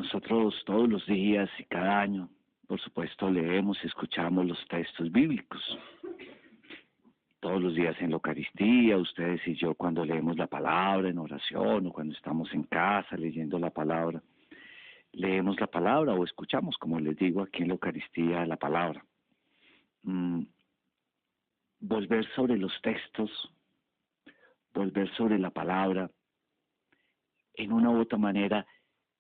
Nosotros todos los días y cada año, por supuesto, leemos y escuchamos los textos bíblicos. Todos los días en la Eucaristía, ustedes y yo cuando leemos la palabra en oración o cuando estamos en casa leyendo la palabra, leemos la palabra o escuchamos, como les digo aquí en la Eucaristía, la palabra. Volver sobre los textos, volver sobre la palabra, en una u otra manera,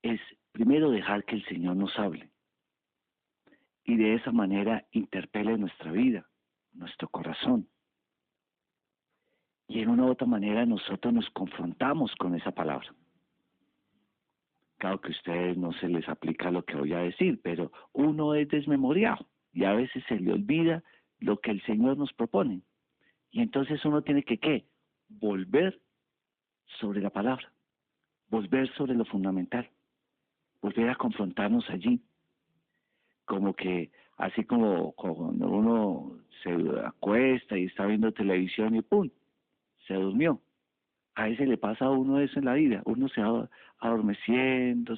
es primero dejar que el Señor nos hable y de esa manera interpele nuestra vida, nuestro corazón. Y en una u otra manera nosotros nos confrontamos con esa palabra. Claro que a ustedes no se les aplica lo que voy a decir, pero uno es desmemoriado y a veces se le olvida lo que el Señor nos propone. Y entonces uno tiene que, ¿qué? Volver sobre la palabra, volver sobre lo fundamental, volver a confrontarnos allí. Como que, así como cuando uno se acuesta y está viendo televisión y ¡pum!, se durmió. A ese le pasa a uno eso en la vida. Uno se va adormeciendo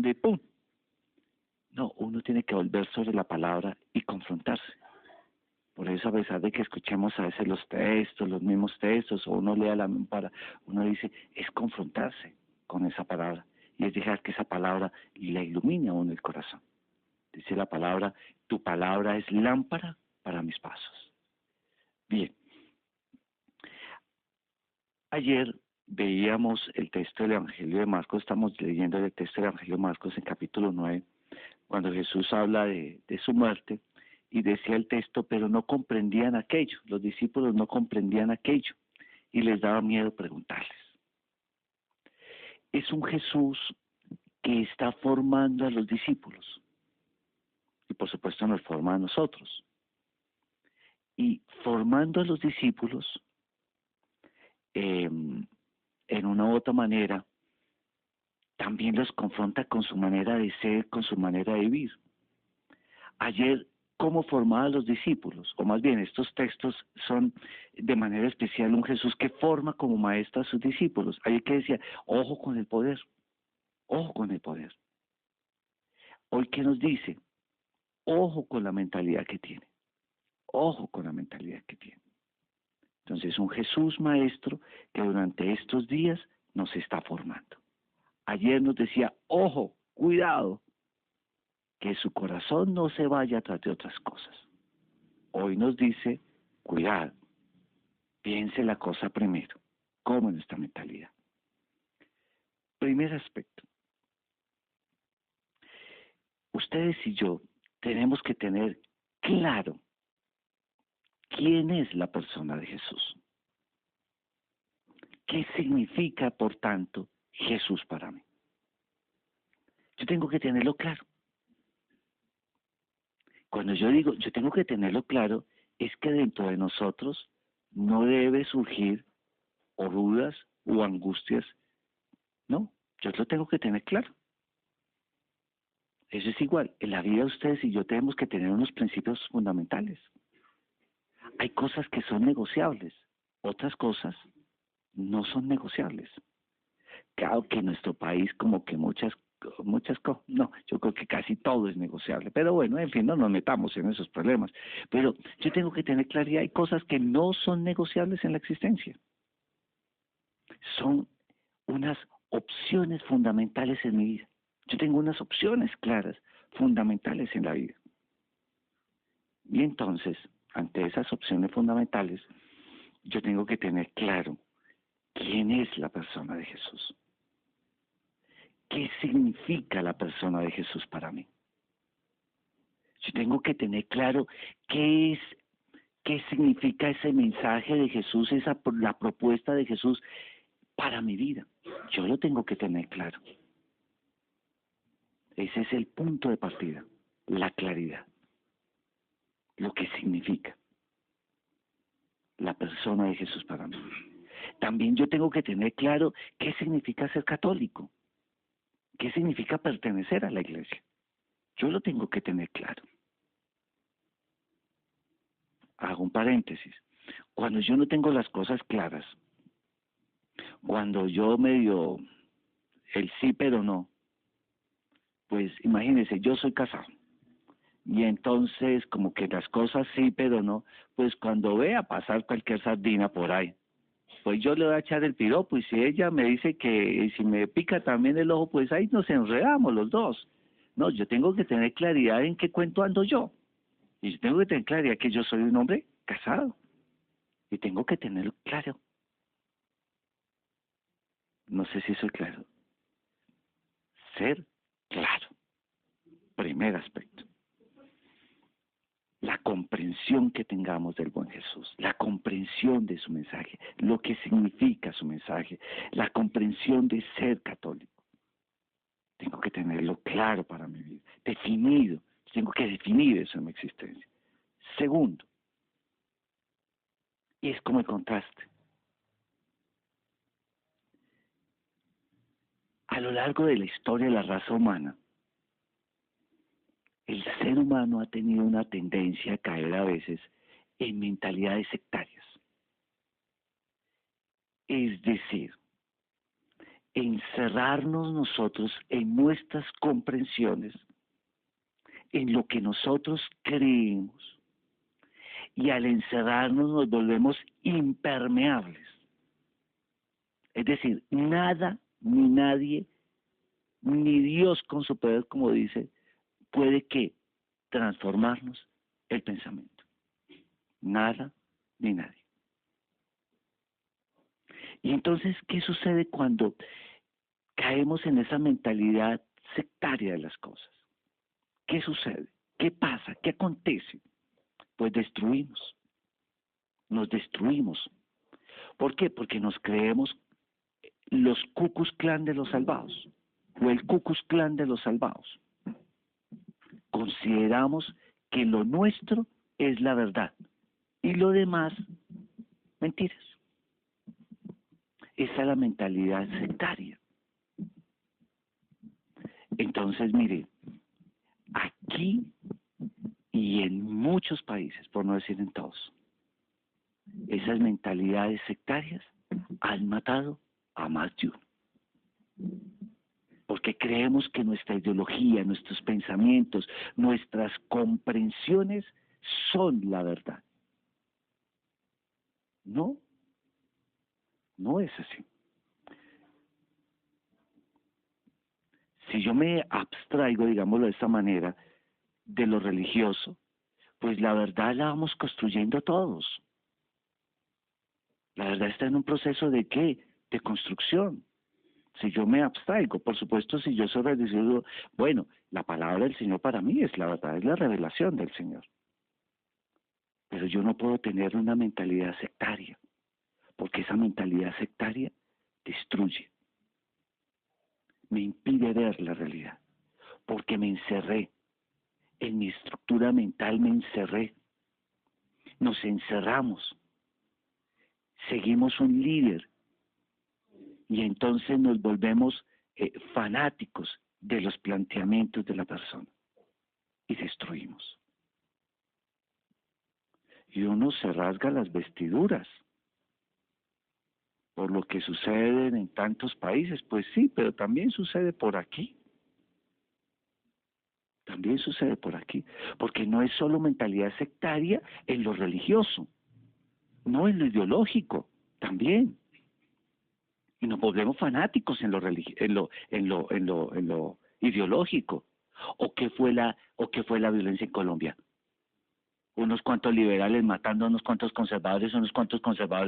y ¡pum! No, uno tiene que volver sobre la palabra y confrontarse. Por eso, a pesar de que escuchemos a veces los textos, los mismos textos, o uno lea uno dice, es confrontarse con esa palabra. Y es dejar que esa palabra le ilumine a uno el corazón. Dice la palabra, tu palabra es lámpara para mis pasos. Bien. Ayer veíamos el texto del Evangelio de Marcos, estamos leyendo el texto del Evangelio de Marcos en capítulo 9, cuando Jesús habla de su muerte, y decía el texto, pero no comprendían aquello, los discípulos no comprendían aquello, y les daba miedo preguntarles. Es un Jesús que está formando a los discípulos, y por supuesto nos forma a nosotros. Y formando a los discípulos, en una u otra manera, también los confronta con su manera de ser, con su manera de vivir. Ayer, ¿cómo formaba a los discípulos? O más bien, estos textos son de manera especial un Jesús que forma como maestro a sus discípulos. Ayer que decía, ojo con el poder, ojo con el poder. Hoy, ¿qué nos dice? Ojo con la mentalidad que tiene, ojo con la mentalidad que tiene. Entonces, un Jesús maestro que durante estos días nos está formando. Ayer nos decía, ojo, cuidado, que su corazón no se vaya tras de otras cosas. Hoy nos dice, cuidado, piense la cosa primero, como en esta mentalidad. Primer aspecto. Ustedes y yo tenemos que tener claro quién es la persona de Jesús. ¿Qué significa, por tanto, Jesús para mí? Yo tengo que tenerlo claro. Cuando yo digo, yo tengo que tenerlo claro, es que dentro de nosotros no debe surgir o dudas o angustias. No, yo lo tengo que tener claro. Eso es igual. En la vida ustedes y yo tenemos que tener unos principios fundamentales. Hay cosas que son negociables, otras cosas no son negociables. Claro que en nuestro país como que muchas cosas, no, yo creo que casi todo es negociable, pero bueno, en fin, no nos metamos en esos problemas. Pero yo tengo que tener claridad, hay cosas que no son negociables en la existencia. Son unas opciones fundamentales en mi vida. Yo tengo unas opciones claras, fundamentales en la vida. Y entonces, ante esas opciones fundamentales, yo tengo que tener claro quién es la persona de Jesús. ¿Qué significa la persona de Jesús para mí? Yo tengo que tener claro qué significa ese mensaje de Jesús, la propuesta de Jesús para mi vida. Yo lo tengo que tener claro. Ese es el punto de partida, la claridad, lo que significa la persona de Jesús para mí. También yo tengo que tener claro qué significa ser católico, qué significa pertenecer a la iglesia. Yo lo tengo que tener claro. Hago un paréntesis. Cuando yo no tengo las cosas claras, cuando yo medio el sí pero no, Pues imagínense, yo soy casado. Y entonces, como que las cosas sí, pero no, pues cuando vea pasar cualquier sardina por ahí, pues yo le voy a echar el piropo, y si ella me dice que si me pica también el ojo, pues ahí nos enredamos los dos. No, yo tengo que tener claridad en qué cuento ando yo. Y yo tengo que tener claridad que yo soy un hombre casado. Y tengo que tenerlo claro. No sé si soy claro. Ser claro. Primer aspecto. La comprensión que tengamos del buen Jesús, la comprensión de su mensaje, lo que significa su mensaje, la comprensión de ser católico. Tengo que tenerlo claro para mi vida, definido. Tengo que definir eso en mi existencia. Segundo, y es como el contraste. A lo largo de la historia de la raza humana, el ser humano ha tenido una tendencia a caer a veces en mentalidades sectarias. Es decir, encerrarnos nosotros en nuestras comprensiones, en lo que nosotros creemos, y al encerrarnos nos volvemos impermeables. Es decir, nada ni nadie, ni Dios con su poder, como dice, puede que transformarnos el pensamiento. Nada ni nadie. Y entonces, ¿qué sucede cuando caemos en esa mentalidad sectaria de las cosas? ¿Qué sucede? ¿Qué pasa? ¿Qué acontece? Pues destruimos, nos destruimos. ¿Por qué? Porque nos creemos los Ku Klux Klan de los salvados, o el Ku Klux Klan de los salvados. Consideramos que lo nuestro es la verdad y lo demás, mentiras. Esa es la mentalidad sectaria. Entonces, mire, aquí y en muchos países, por no decir en todos, esas mentalidades sectarias han matado a más de uno. Porque creemos que nuestra ideología, nuestros pensamientos, nuestras comprensiones son la verdad. No, no es así. Si yo me abstraigo, digámoslo de esta manera, de lo religioso, pues la verdad la vamos construyendo todos. La verdad está en un proceso de ¿qué? De construcción. Si yo me abstraigo, por supuesto, si yo soy religioso, bueno, la palabra del Señor para mí es la verdad, es la revelación del Señor. Pero yo no puedo tener una mentalidad sectaria, porque esa mentalidad sectaria destruye, me impide ver la realidad, porque me encerré, en mi estructura mental me encerré, nos encerramos, seguimos un líder y entonces nos volvemos fanáticos de los planteamientos de la persona y destruimos. Y uno se rasga las vestiduras por lo que sucede en tantos países, pues sí, pero también sucede por aquí. También sucede por aquí, porque no es solo mentalidad sectaria en lo religioso, no en lo ideológico, también. Y nos volvemos fanáticos en lo ideológico. ¿O qué fue la violencia en Colombia? Unos cuantos liberales matando a unos cuantos conservadores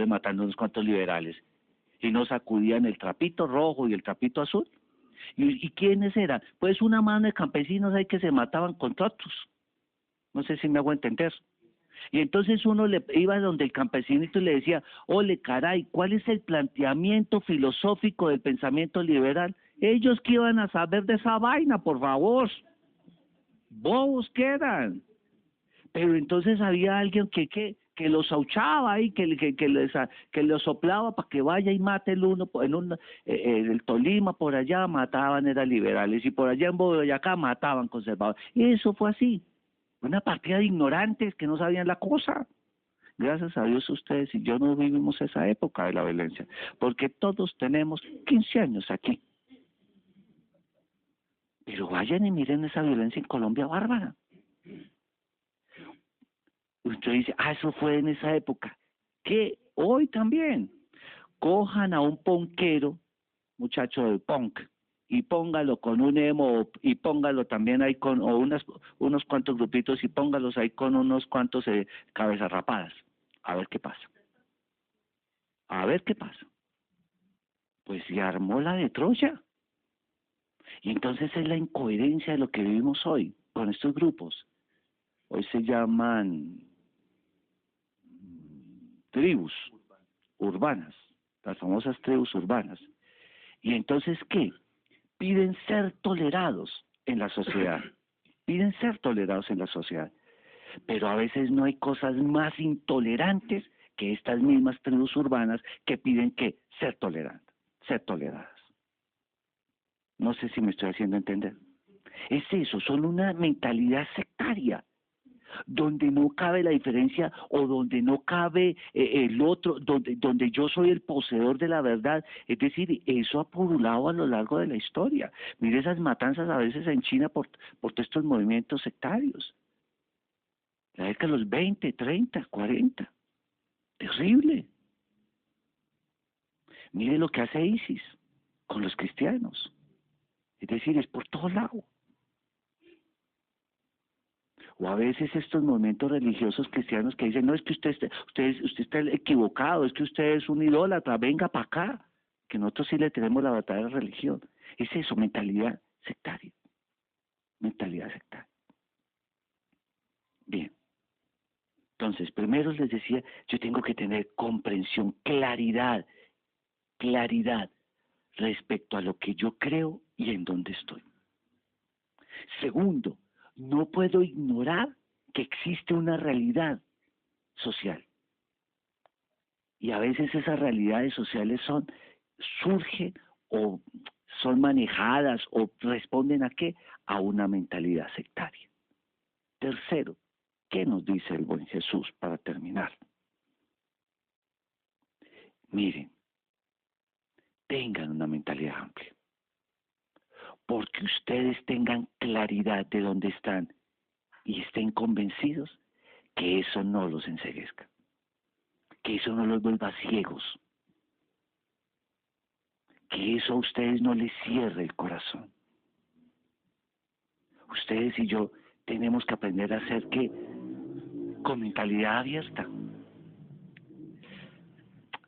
matando a unos cuantos liberales. Y nos sacudían el trapito rojo y el trapito azul. ¿Y quiénes eran? Pues una mano de campesinos ahí que se mataban contra otros. No sé si me hago entender. Y entonces uno le iba donde el campesinito y le decía, ole caray, ¿cuál es el planteamiento filosófico del pensamiento liberal? Ellos que iban a saber de esa vaina, por favor, bobos que eran. Pero entonces había alguien que los auchaba ahí, que los soplaba para que vaya y mate el uno, en el Tolima por allá mataban eran liberales y por allá en Boyacá mataban conservadores. Y eso fue así, una partida de ignorantes que no sabían la cosa. Gracias a Dios ustedes y yo no vivimos esa época de la violencia, porque todos tenemos 15 años aquí. Pero vayan y miren esa violencia en Colombia bárbara. Usted dice, eso fue en esa época. ¿Qué? Hoy también. Cojan a un ponquero, muchacho del punk, y póngalo con un emo y póngalo también ahí con o unos cuantos grupitos y póngalos ahí con unos cuantos cabezas rapadas. A ver qué pasa. A ver qué pasa. Pues se armó la de Troya. Y entonces es la incoherencia de lo que vivimos hoy con estos grupos. Hoy se llaman tribus urbanas, las famosas tribus urbanas. Y entonces, ¿qué? Piden ser tolerados en la sociedad. Piden ser tolerados en la sociedad. Pero a veces no hay cosas más intolerantes que estas mismas tribus urbanas que piden que ser tolerantes, ser toleradas. No sé si me estoy haciendo entender. Es eso, son una mentalidad sectaria, donde no cabe la diferencia o donde no cabe el otro, donde yo soy el poseedor de la verdad. Es decir, eso ha pululado a lo largo de la historia. Mire esas matanzas a veces en China por todos estos movimientos sectarios. La década de los 20, 30, 40. Terrible. Mire lo que hace ISIS con los cristianos. Es decir, es por todo lado. O a veces estos movimientos religiosos cristianos que dicen, no, es que usted está equivocado, es que usted es un idólatra, venga para acá, que nosotros sí le tenemos la batalla de religión. Es eso, mentalidad sectaria. Mentalidad sectaria. Bien. Entonces, primero les decía, yo tengo que tener comprensión, claridad respecto a lo que yo creo y en dónde estoy. Segundo, no puedo ignorar que existe una realidad social. Y a veces esas realidades sociales surgen o son manejadas o responden a qué? A una mentalidad sectaria. Tercero, ¿qué nos dice el buen Jesús para terminar? Miren, tengan una mentalidad amplia. Porque ustedes tengan claridad de dónde están y estén convencidos que eso no los enceguezca, que eso no los vuelva ciegos, que eso a ustedes no les cierre el corazón. Ustedes y yo tenemos que aprender a hacer que con mentalidad abierta.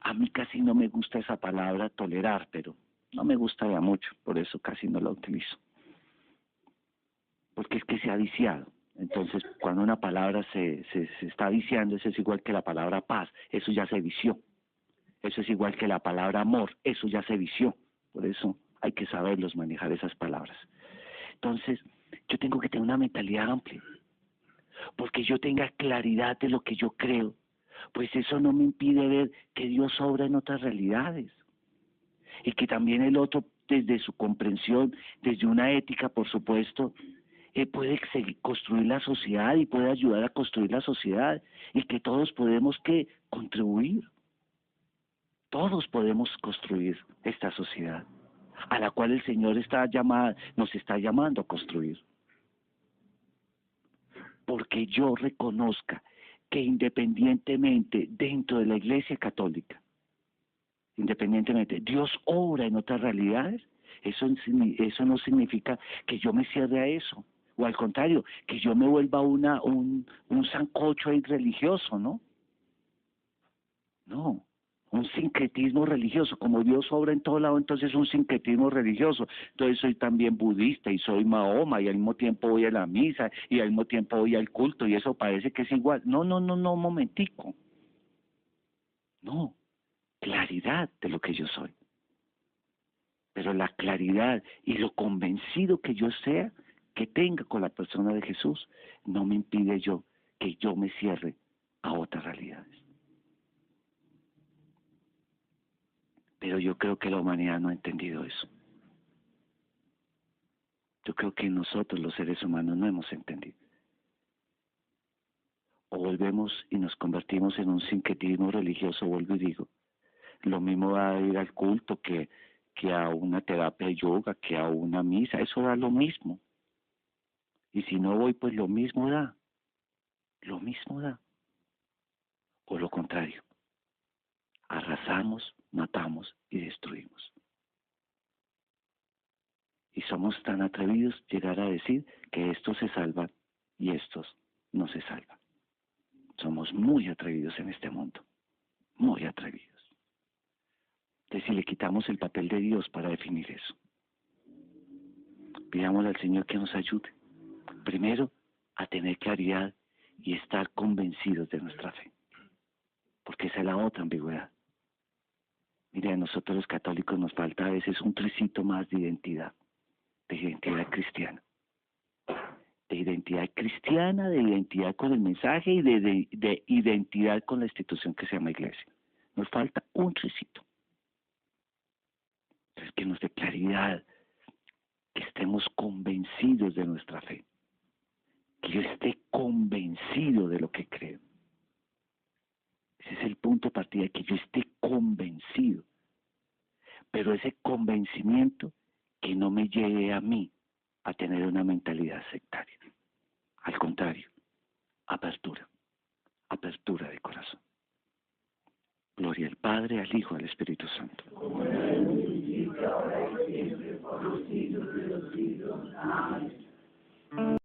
A mí casi no me gusta esa palabra tolerar, pero no me gusta ya mucho, por eso casi no la utilizo. Porque es que se ha viciado. Entonces, cuando una palabra se está viciando, eso es igual que la palabra paz, eso ya se vició. Eso es igual que la palabra amor, eso ya se vició. Por eso hay que saberlos manejar esas palabras. Entonces, yo tengo que tener una mentalidad amplia, porque yo tenga claridad de lo que yo creo, pues eso no me impide ver que Dios obra en otras realidades y que también el otro, desde su comprensión, desde una ética, por supuesto, puede construir la sociedad y puede ayudar a construir la sociedad y que todos podemos contribuir. Todos podemos construir esta sociedad a la cual el Señor nos está llamando a construir. Porque yo reconozca que independientemente dentro de la Iglesia Católica, independientemente, Dios obra en otras realidades, eso no significa que yo me cierre a eso, o al contrario, que yo me vuelva un sancocho ahí religioso, ¿no? No, un sincretismo religioso, como Dios obra en todo lado, entonces un sincretismo religioso. Entonces soy también budista y soy Mahoma y al mismo tiempo voy a la misa y al mismo tiempo voy al culto y eso parece que es igual. No, un momentico. No, claridad de lo que yo soy. Pero la claridad y lo convencido que yo sea, que tenga con la persona de Jesús, no me impide que yo me cierre a otras realidades. Pero yo creo que la humanidad no ha entendido eso. Yo creo que nosotros los seres humanos no hemos entendido. O volvemos y nos convertimos en un sincretismo religioso, vuelvo y digo. Lo mismo va a ir al culto que que a una terapia de yoga, que a una misa, eso da lo mismo. Y si no voy, pues lo mismo da. Lo mismo da. O lo contrario. Arrasamos, matamos y destruimos. Y somos tan atrevidos llegar a decir que estos se salvan y estos no se salvan. Somos muy atrevidos en este mundo. Muy atrevidos. Entonces, si le quitamos el papel de Dios para definir eso, pidámosle al Señor que nos ayude. Primero, a tener claridad y estar convencidos de nuestra fe. Porque esa es la otra ambigüedad. Mire, a nosotros los católicos nos falta a veces un tricito más de identidad cristiana. De identidad cristiana, de identidad con el mensaje y de identidad con la institución que se llama iglesia. Nos falta un tricito. Entonces, que nos dé claridad, que estemos convencidos de nuestra fe. Que yo esté convencido de lo que creo. Ese es el punto de partida, que yo esté convencido. Pero ese convencimiento que no me lleve a mí a tener una mentalidad sectaria. Al contrario, apertura de corazón. Gloria al Padre, al Hijo, al Espíritu Santo. Amén.